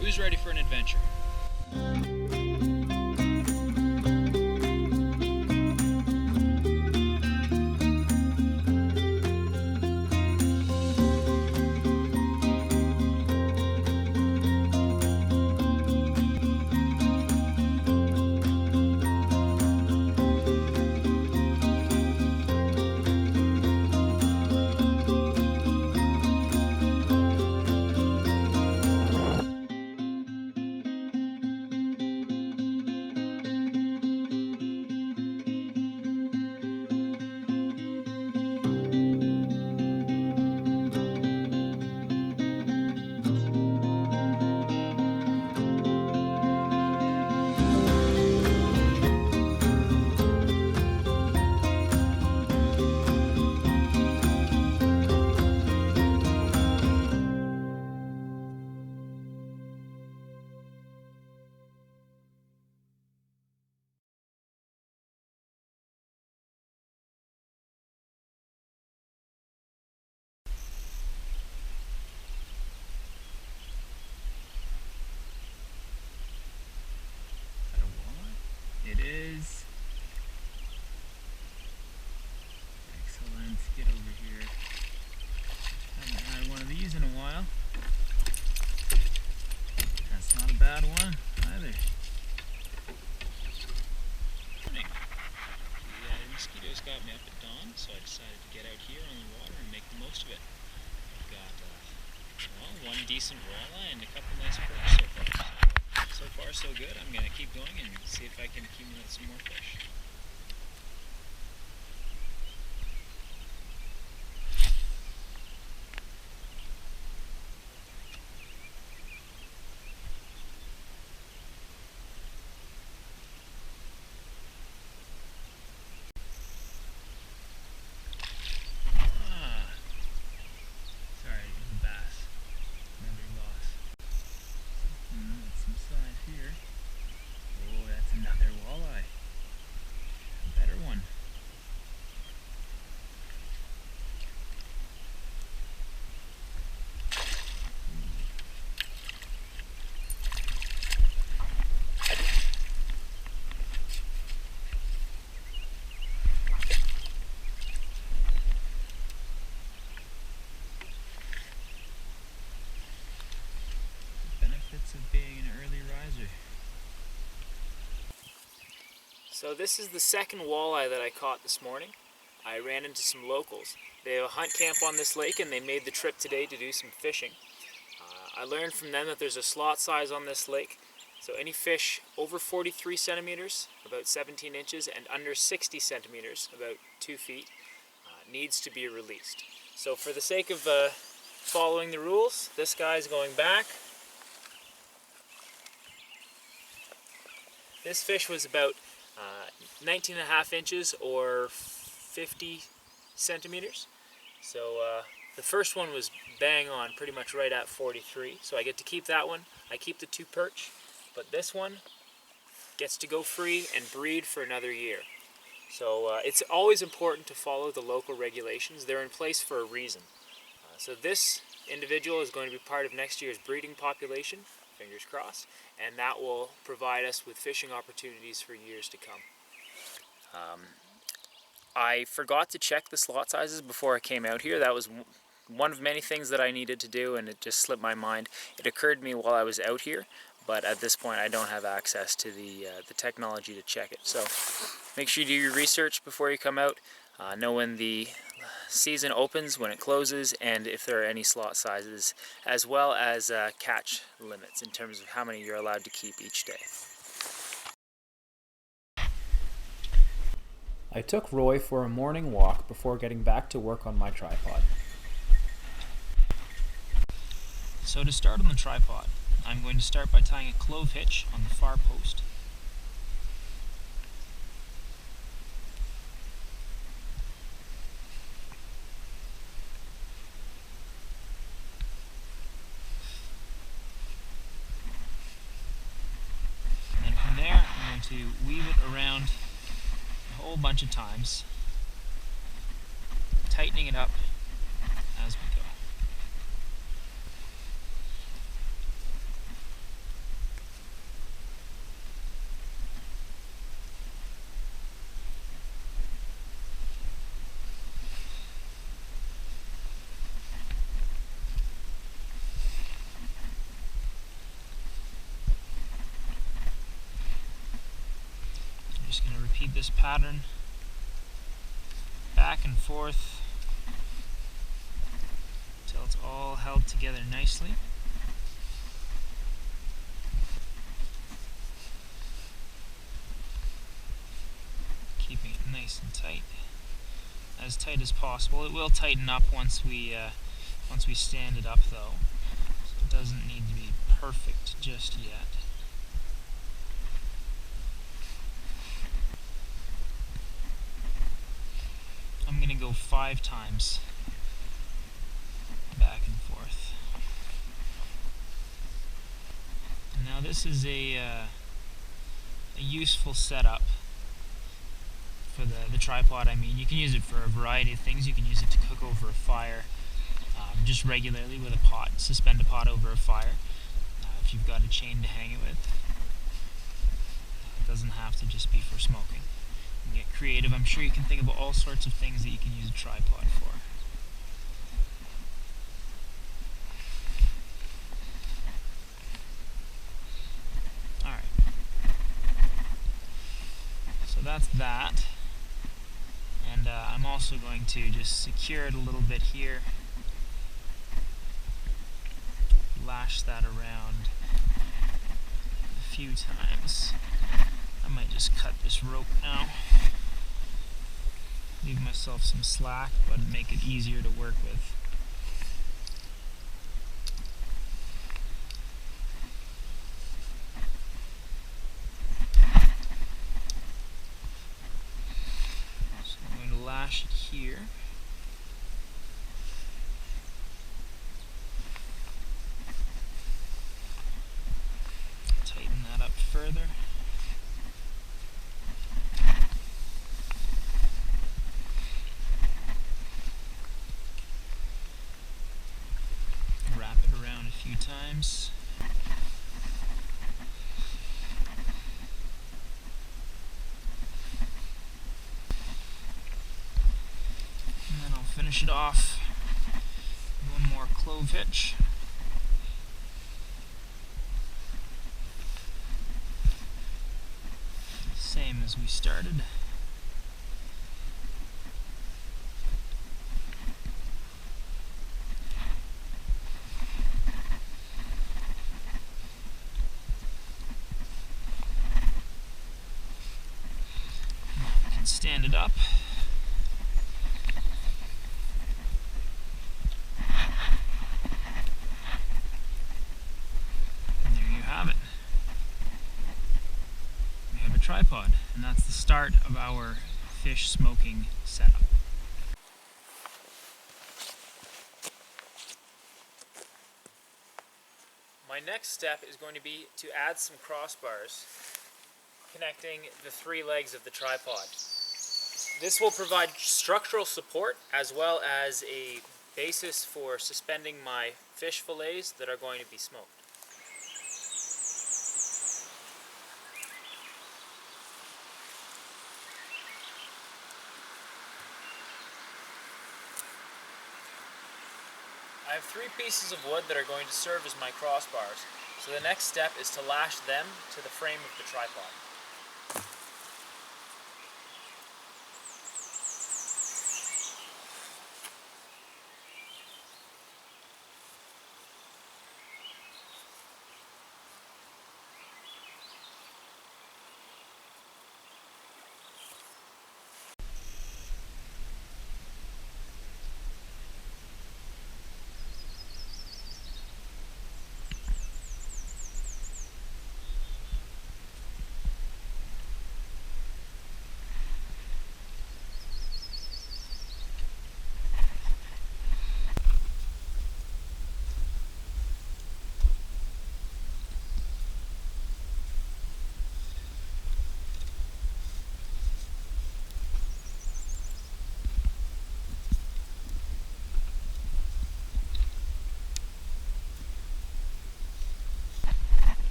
Who's ready for an adventure? It is. Excellent. Get over here. Haven't had one of these in a while. That's not a bad one either. Morning. The mosquitoes got me up at dawn, so I decided to get out here on the water and make the most of it. I've got one decent walleye and a couple nice perch so far. So far so good. I'm going to keep going and see if I can accumulate some more fish. Sorry, it was a bass. Another loss. Some size here. Oh, that's another walleye. A better one. Of being an early riser. So this is the second walleye that I caught this morning. I ran into some locals. They have a hunt camp on this lake and they made the trip today to do some fishing. I learned from them that there's a slot size on this lake. So any fish over 43 centimeters, about 17 inches, and under 60 centimeters, about 2 feet, needs to be released. So for the sake of following the rules, this guy's going back. This fish was about 19.5 inches or 50 centimeters. So the first one was bang on, pretty much right at 43. So I get to keep that one. I keep the 2 perch, but this one gets to go free and breed for another year. So it's always important to follow the local regulations. They're in place for a reason. So this individual is going to be part of next year's breeding population. Fingers crossed, and that will provide us with fishing opportunities for years to come. I forgot to check the slot sizes before I came out here. That was one of many things that I needed to do, and it just slipped my mind. It occurred to me while I was out here, but at this point I don't have access to the technology to check it. So make sure you do your research before you come out. Know when the season opens, when it closes, and if there are any slot sizes, as well as catch limits in terms of how many you're allowed to keep each day. I took Roy for a morning walk before getting back to work on my tripod. So to start on the tripod, I'm going to start by tying a clove hitch on the far post. To weave it around a whole bunch of times, tightening it up as we go. repeat this pattern back and forth until it's all held together nicely. Keeping it nice and tight as possible. It will tighten up once we stand it up, though, so it doesn't need to be perfect just yet. I'm going to go 5 times back and forth. And now this is a useful setup for the tripod. I mean, you can use it for a variety of things. You can use it to cook over a fire, just regularly with a pot. Suspend a pot over a fire if you've got a chain to hang it with. It doesn't have to just be for smoking. You can get creative. I'm sure you can think of all sorts of things that you can use a tripod for. Alright. So that's that. And I'm also going to just secure it a little bit here. Lash that around a few times. I might just cut this rope now. Leave myself some slack, but make it easier to work with. So I'm going to lash it here. Tighten that up further. Wrap it around a few times. And then I'll finish it off with one more clove hitch. Same as we started. Now we can stand it up. And there you have it. We have a tripod, and that's the start of our fish smoking setup. My next step is going to be to add some crossbars connecting the 3 legs of the tripod. This will provide structural support as well as a basis for suspending my fish fillets that are going to be smoked. I have 3 pieces of wood that are going to serve as my crossbars, so the next step is to lash them to the frame of the tripod.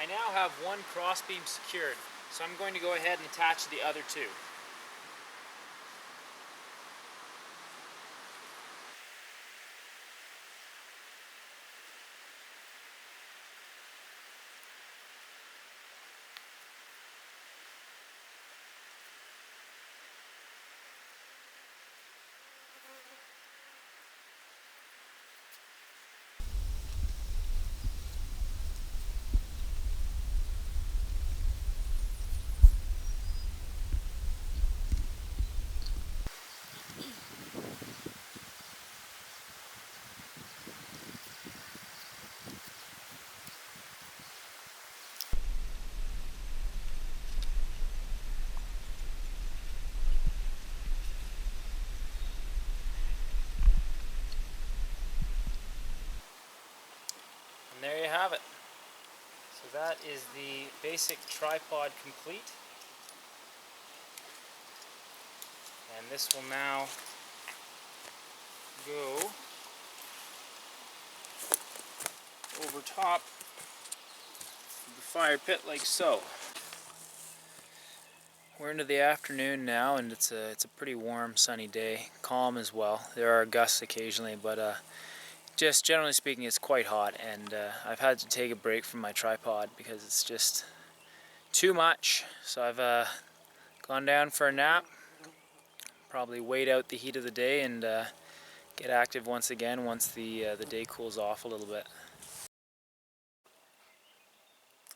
I now have one crossbeam secured, so I'm going to go ahead and attach the other 2. And there you have it. So that is the basic tripod complete. And this will now go over top of the fire pit like so. We're into the afternoon now, and it's a pretty warm, sunny day. Calm as well. There are gusts occasionally, but just generally speaking, it's quite hot, and I've had to take a break from my tripod because it's just too much. So I've gone down for a nap, probably wait out the heat of the day, and get active once again once the day cools off a little bit.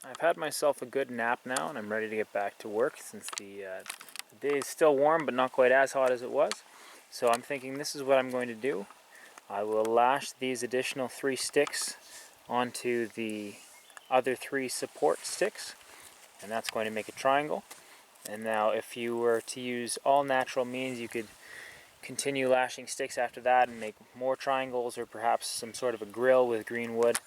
I've had myself a good nap now, and I'm ready to get back to work since the day is still warm but not quite as hot as it was. So I'm thinking this is what I'm going to do. I will lash these additional 3 sticks onto the other 3 support sticks, and that's going to make a triangle. And now if you were to use all natural means, you could continue lashing sticks after that and make more triangles, or perhaps some sort of a grill with green wood.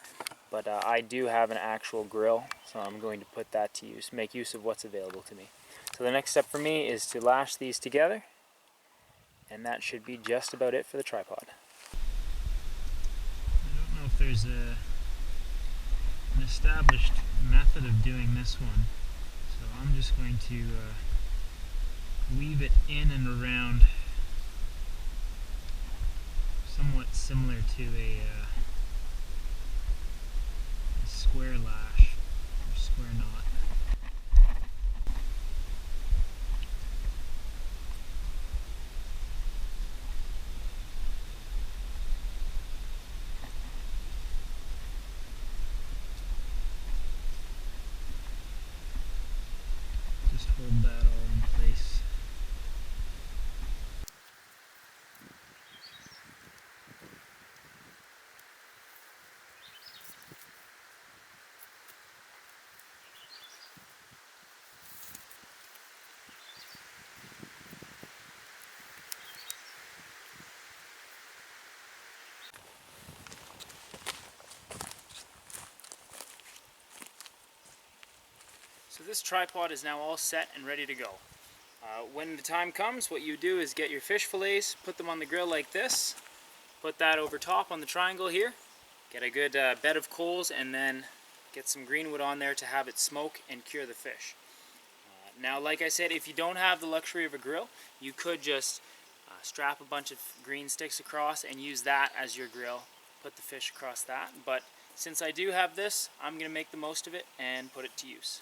But I do have an actual grill, so I'm going to put that to use, make use of what's available to me. So the next step for me is to lash these together, and that should be just about it for the tripod. I don't know if there's an established method of doing this one, so I'm just going to weave it in and around, somewhat similar to a square lash or square knot. Just hold that all in place. So this tripod is now all set and ready to go. When the time comes, what you do is get your fish fillets, put them on the grill like this, put that over top on the triangle here, get a good bed of coals, and then get some green wood on there to have it smoke and cure the fish. Now, like I said, if you don't have the luxury of a grill, you could just strap a bunch of green sticks across and use that as your grill, put the fish across that. But since I do have this, I'm going to make the most of it and put it to use.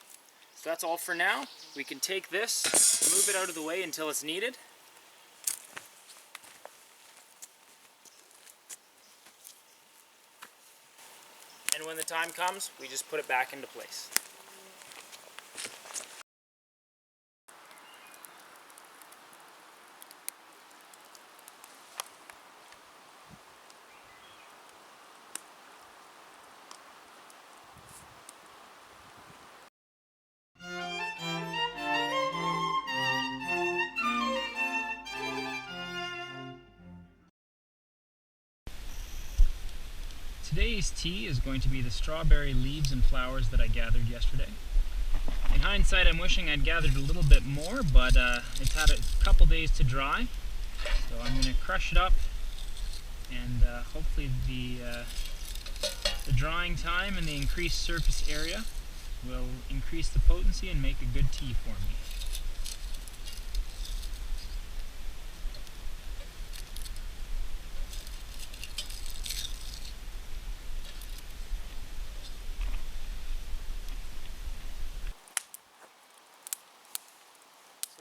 So that's all for now. We can take this, move it out of the way until it's needed. And when the time comes, we just put it back into place. Today's tea is going to be the strawberry leaves and flowers that I gathered yesterday. In hindsight, I'm wishing I'd gathered a little bit more, but it's had a couple days to dry. So I'm going to crush it up, and hopefully the drying time and the increased surface area will increase the potency and make a good tea for me.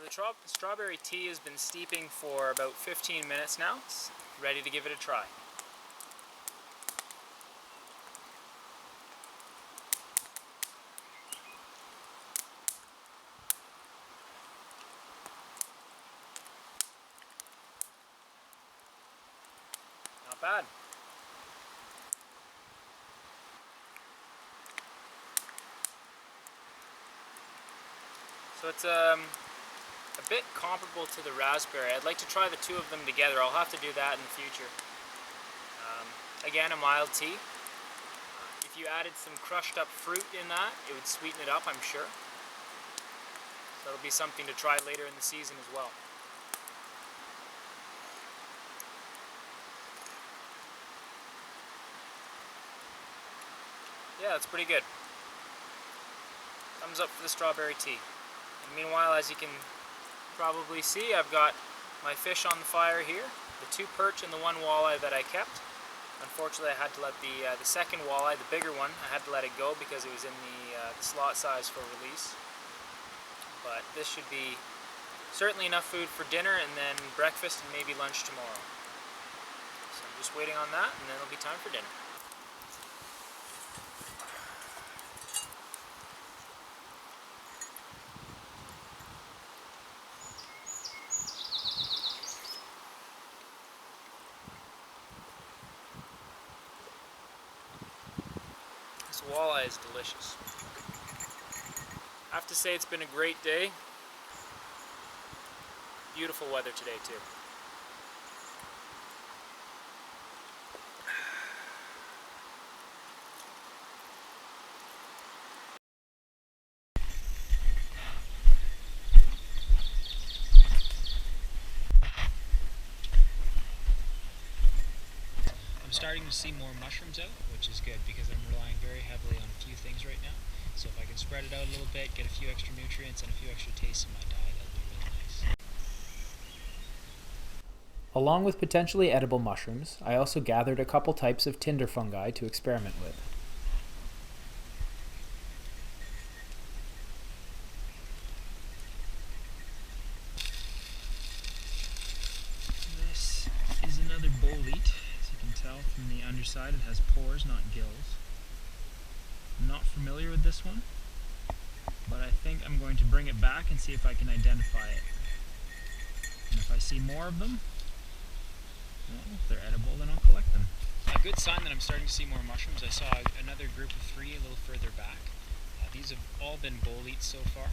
The strawberry tea has been steeping for about 15 minutes now. It's ready to give it a try. Not bad. So it's a bit comparable to the raspberry. I'd like to try the two of them together. I'll have to do that in the future. Again, a mild tea. If if you added some crushed up fruit in that, it would sweeten it up, I'm sure. So it'll be something to try later in the season as well. Yeah, that's pretty good. Thumbs up for the strawberry tea. And meanwhile, as you can probably see, I've got my fish on the fire here. The 2 perch and the 1 walleye that I kept. Unfortunately, I had to let the second walleye, the bigger one, I had to let it go because it was in the slot size for release. But this should be certainly enough food for dinner and then breakfast and maybe lunch tomorrow. So I'm just waiting on that and then it'll be time for dinner. This walleye is delicious. I have to say it's been a great day. Beautiful weather today too. I'm starting to see more mushrooms out, which is good because I'm relying very heavily on a few things right now. So if I can spread it out a little bit, get a few extra nutrients and a few extra tastes in my diet, that'll be really nice. Along with potentially edible mushrooms, I also gathered a couple types of tinder fungi to experiment with. This is another bolete. As you can tell from the underside, it has pores, not gills. I'm not familiar with this one, but I think I'm going to bring it back and see if I can identify it. And if I see more of them, well, if they're edible, then I'll collect them. A good sign that I'm starting to see more mushrooms. I saw another group of 3 a little further back. These have all been boletes so far.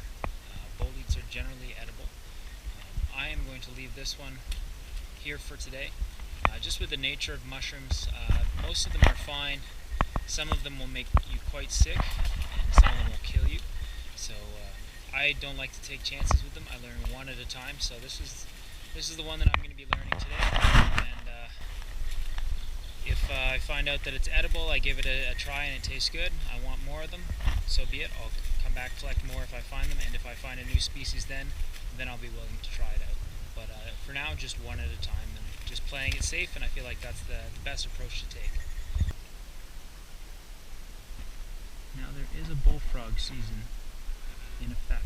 Boletes are generally edible. I am going to leave this one here for today. Just with the nature of mushrooms, most of them are fine. Some of them will make you quite sick, and some of them will kill you. So I don't like to take chances with them. I learn one at a time. So this is the one that I'm going to be learning today. And if I find out that it's edible, I give it a try and it tastes good. I want more of them. So be it. I'll come back, collect more if I find them, and if I find a new species, then I'll be willing to try it out. But for now, just one at a time, and just playing it safe. And I feel like that's the best approach to take. Now there is a bullfrog season in effect.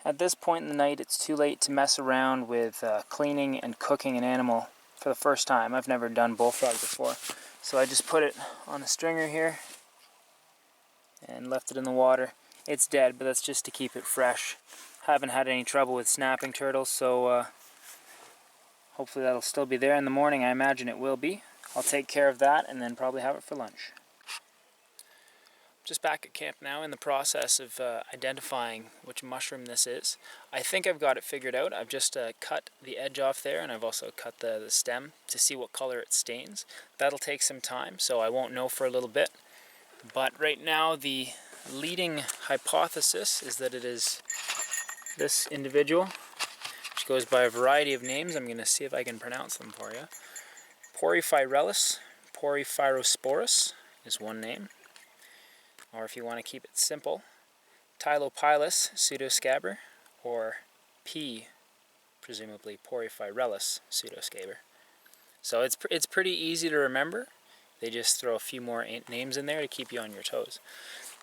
At this point in the night, it's too late to mess around with cleaning and cooking an animal for the first time. I've never done bullfrog before. So I just put it on a stringer here and left it in the water. It's dead, but that's just to keep it fresh. Haven't had any trouble with snapping turtles, so hopefully that'll still be there in the morning. I imagine it will be. I'll take care of that and then probably have it for lunch. Just back at camp now in the process of identifying which mushroom this is. I think I've got it figured out. I've just cut the edge off there, and I've also cut the stem to see what color it stains. That'll take some time, so I won't know for a little bit. But right now the leading hypothesis is that it is this individual. which goes by a variety of names. I'm going to see if I can pronounce them for you. Porphyrirellus, Porphyrosporus is one name. Or if you want to keep it simple, Tylopilus pseudoscaber, or P, presumably Porphyrirellus pseudoscaber. So it's pretty easy to remember. They just throw a few more names in there to keep you on your toes.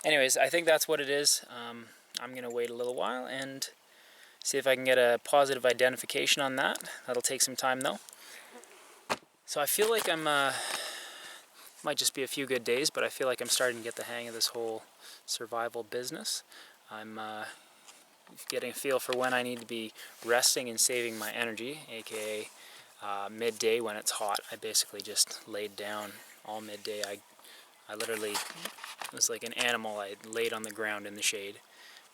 Anyways, I think that's what it is. I'm going to wait a little while and see if I can get a positive identification on that. That'll take some time though. So I feel like might just be a few good days, but I feel like I'm starting to get the hang of this whole survival business. I'm getting a feel for when I need to be resting and saving my energy, aka midday when it's hot. I basically just laid down all midday. I literally was like an animal. I laid on the ground in the shade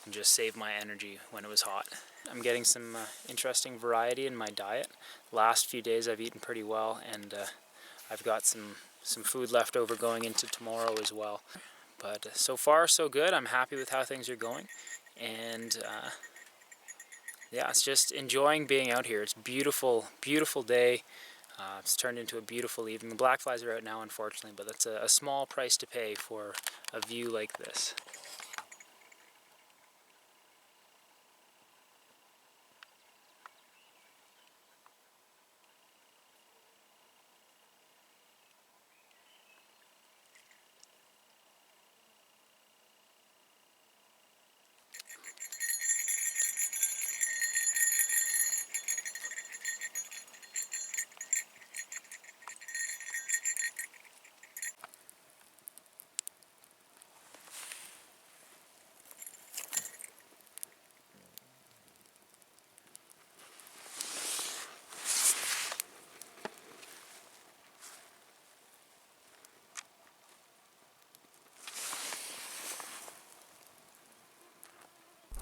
and just saved my energy when it was hot. I'm getting some interesting variety in my diet. Last few days I've eaten pretty well, and I've got some food left over going into tomorrow as well. But so far so good. I'm happy with how things are going, and yeah, it's just enjoying being out here. It's beautiful, beautiful day. It's turned into a beautiful evening. The black flies are out now, unfortunately, but that's a small price to pay for a view like this.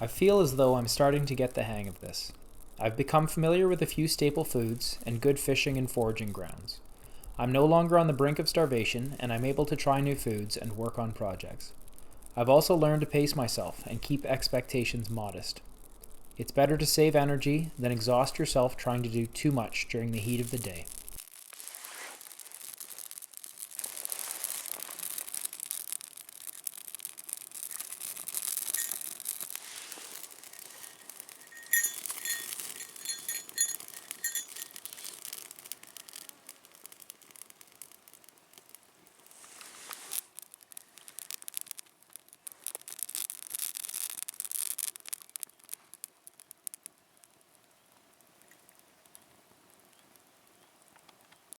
I feel as though I'm starting to get the hang of this. I've become familiar with a few staple foods and good fishing and foraging grounds. I'm no longer on the brink of starvation, and I'm able to try new foods and work on projects. I've also learned to pace myself and keep expectations modest. It's better to save energy than exhaust yourself trying to do too much during the heat of the day.